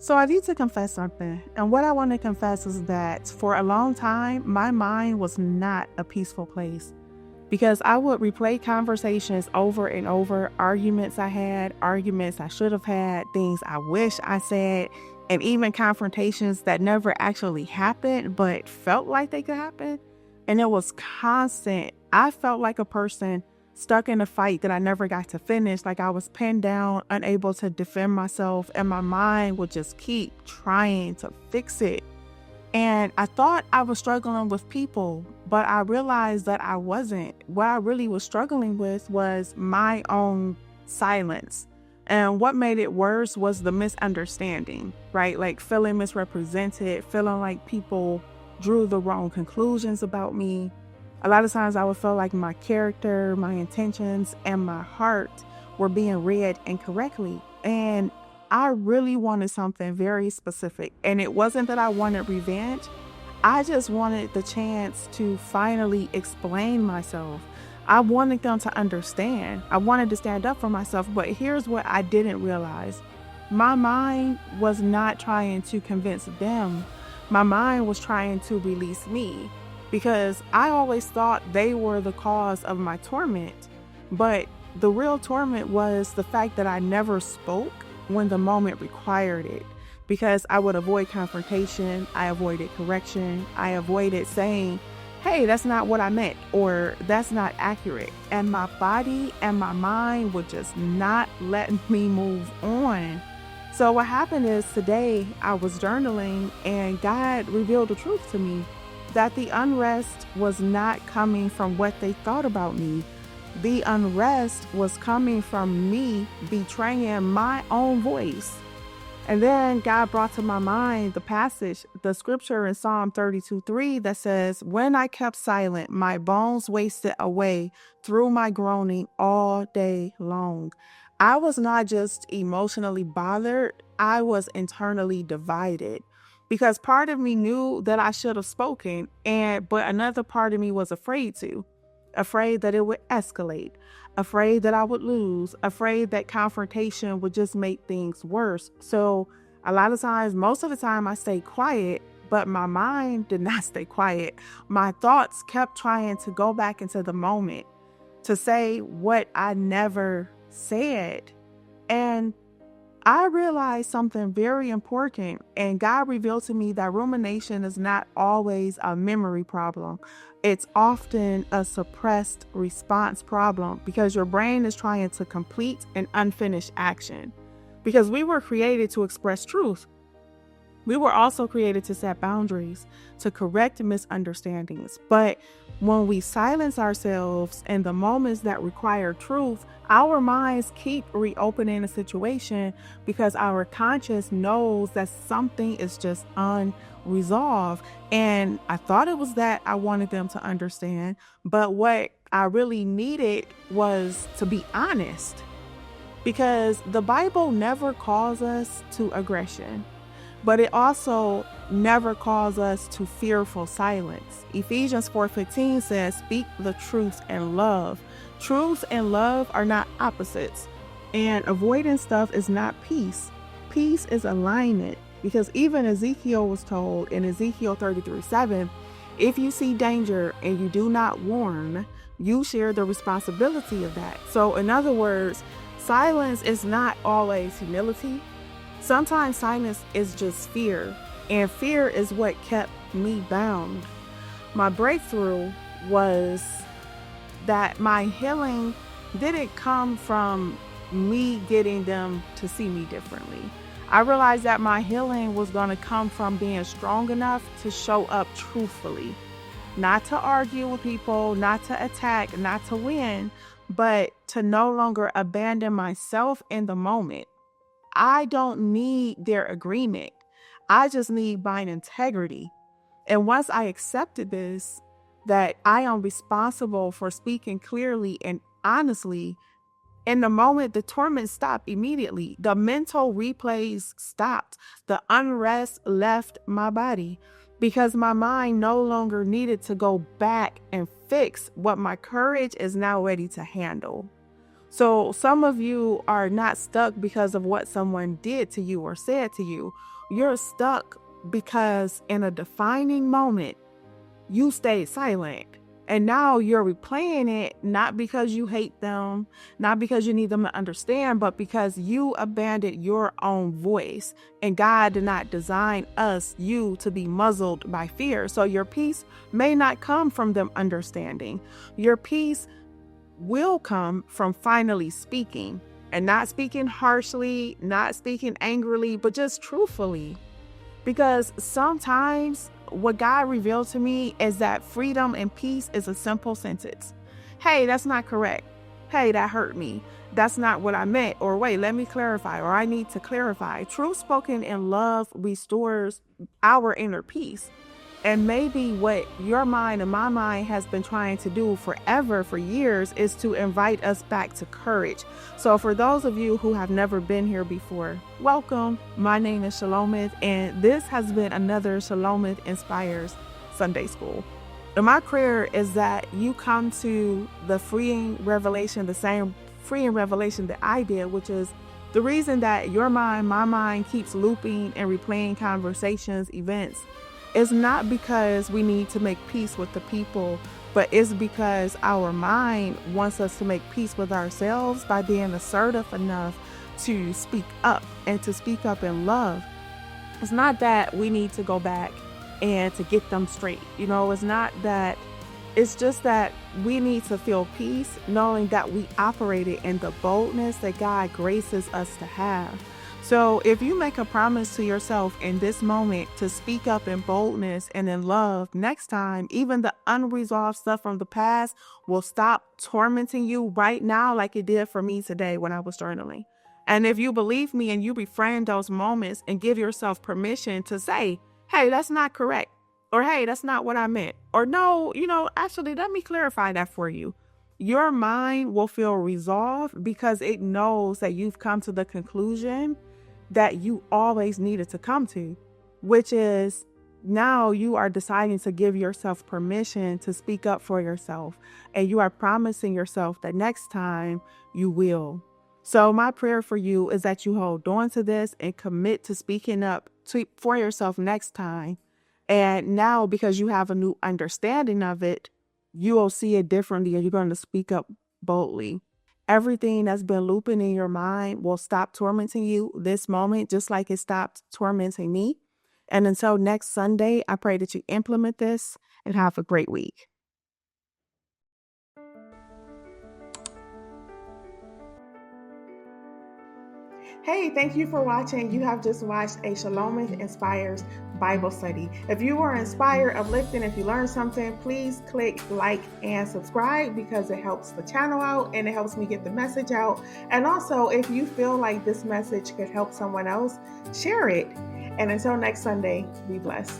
So I need to confess something. And what I want to confess is that for a long time, my mind was not a peaceful place because I would replay conversations over and over, arguments I had, arguments I should have had, things I wish I said, and even confrontations that never actually happened but felt like they could happen. And it was constant. I felt like a person stuck in a fight that I never got to finish, like I was pinned down, unable to defend myself, and my mind would just keep trying to fix it. And I thought I was struggling with people, but I realized that I wasn't. What I really was struggling with was my own silence. And what made it worse was the misunderstanding, right? Like feeling misrepresented, feeling like people drew the wrong conclusions about me. A lot of times I would feel like my character, my intentions, and my heart were being read incorrectly. And I really wanted something very specific. And it wasn't that I wanted revenge. I just wanted the chance to finally explain myself. I wanted them to understand. I wanted to stand up for myself. But here's what I didn't realize. My mind was not trying to convince them. My mind was trying to release me because I always thought they were the cause of my torment. But the real torment was the fact that I never spoke when the moment required it, because I would avoid confrontation, I avoided correction, I avoided saying, hey, that's not what I meant, or that's not accurate. And my body and my mind would just not let me move on. So what happened is today I was journaling and God revealed the truth to me that the unrest was not coming from what they thought about me. The unrest was coming from me betraying my own voice. And then God brought to my mind the passage, the scripture in Psalm 32:3 that says, when I kept silent, my bones wasted away through my groaning all day long. I was not just emotionally bothered, I was internally divided. Because part of me knew that I should have spoken, but another part of me was afraid that it would escalate, afraid that I would lose, afraid that confrontation would just make things worse. So a lot of times, most of the time I stayed quiet, but my mind did not stay quiet. My thoughts kept trying to go back into the moment to say what I never said. And I realized something very important, and God revealed to me that rumination is not always a memory problem. It's often a suppressed response problem because your brain is trying to complete an unfinished action. Because we were created to express truth. We were also created to set boundaries, to correct misunderstandings. But when we silence ourselves in the moments that require truth, our minds keep reopening a situation because our conscience knows that something is just unresolved. And I thought it was that I wanted them to understand, but what I really needed was to be honest, because the Bible never calls us to aggression, but it also never calls us to fearful silence. Ephesians 4:15 says, speak the truth in love. Truth and love are not opposites, and avoiding stuff is not peace. Peace is alignment, because even Ezekiel was told in Ezekiel 33:7, if you see danger and you do not warn, you share the responsibility of that. So in other words, silence is not always humility. Sometimes silence is just fear, and fear is what kept me bound. My breakthrough was that my healing didn't come from me getting them to see me differently. I realized that my healing was going to come from being strong enough to show up truthfully, not to argue with people, not to attack, not to win, but to no longer abandon myself in the moment. I don't need their agreement. I just need mine integrity. And once I accepted this, that I am responsible for speaking clearly and honestly, in the moment, the torment stopped immediately. The mental replays stopped. The unrest left my body because my mind no longer needed to go back and fix what my courage is now ready to handle. So some of you are not stuck because of what someone did to you or said to you. You're stuck because in a defining moment, you stayed silent. And now you're replaying it, not because you hate them, not because you need them to understand, but because you abandoned your own voice. And God did not design you to be muzzled by fear. So your peace may not come from them understanding. Your peace will come from finally speaking, and not speaking harshly, not speaking angrily, but just truthfully. Because sometimes what God revealed to me is that freedom and peace is a simple sentence. Hey, that's not correct. Hey, that hurt me. That's not what I meant. Or wait, let me clarify. Or I need to clarify. Truth spoken in love restores our inner peace. And maybe what your mind and my mind has been trying to do forever, for years, is to invite us back to courage. So for those of you who have never been here before, welcome. My name is Shelomith, and this has been another Shelomith Inspires Sunday School. And my prayer is that you come to the freeing revelation, the same freeing revelation that I did, which is the reason that your mind, my mind, keeps looping and replaying conversations, events. It's not because we need to make peace with the people, but it's because our mind wants us to make peace with ourselves by being assertive enough to speak up and to speak up in love. It's not that we need to go back and to get them straight. It's not that. It's just that we need to feel peace knowing that we operated in the boldness that God graces us to have. So if you make a promise to yourself in this moment to speak up in boldness and in love, next time, even the unresolved stuff from the past will stop tormenting you right now, like it did for me today when I was journaling. And if you believe me and you reframe those moments and give yourself permission to say, hey, that's not correct. Or, hey, that's not what I meant. Or, no, actually, let me clarify that for you. Your mind will feel resolved because it knows that you've come to the conclusion that you always needed to come to, which is now you are deciding to give yourself permission to speak up for yourself. And you are promising yourself that next time you will. So my prayer for you is that you hold on to this and commit to speaking up for yourself next time. And now, because you have a new understanding of it, you will see it differently and you're going to speak up boldly. Everything that's been looping in your mind will stop tormenting you this moment, just like it stopped tormenting me. And until next Sunday, I pray that you implement this and have a great week. Hey, thank you for watching. You have just watched a Shelomith Inspires Bible study. If you were inspired, uplifted, if you learned something, please click like and subscribe because it helps the channel out and it helps me get the message out. And also, if you feel like this message could help someone else, share it. And until next Sunday, be blessed.